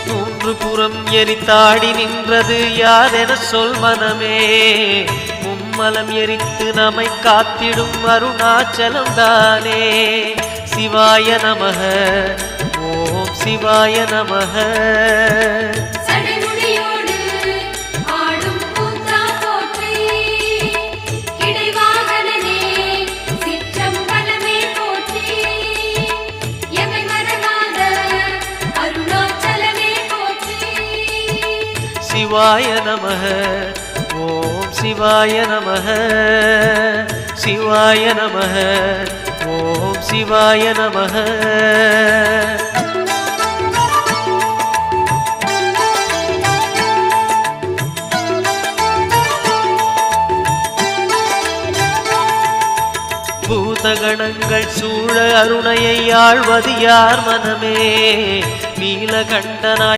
மூன்று புறம் எரித்தாடி நின்றது யாரென சொல் மனமே. மும்மலம் எரித்து நம்மை காத்திடும் அருணாச்சலம் தானே. சிவாய நமக ஓம் சிவாய நமக. சிவாய நமக ஓம் சிவாய நமக. சிவாய நமக ஓம் சிவாய நமக. பூதகணங்கள் சூழ அருணையை ஆழ்வது யார் மனமே. நீலகண்டனாய்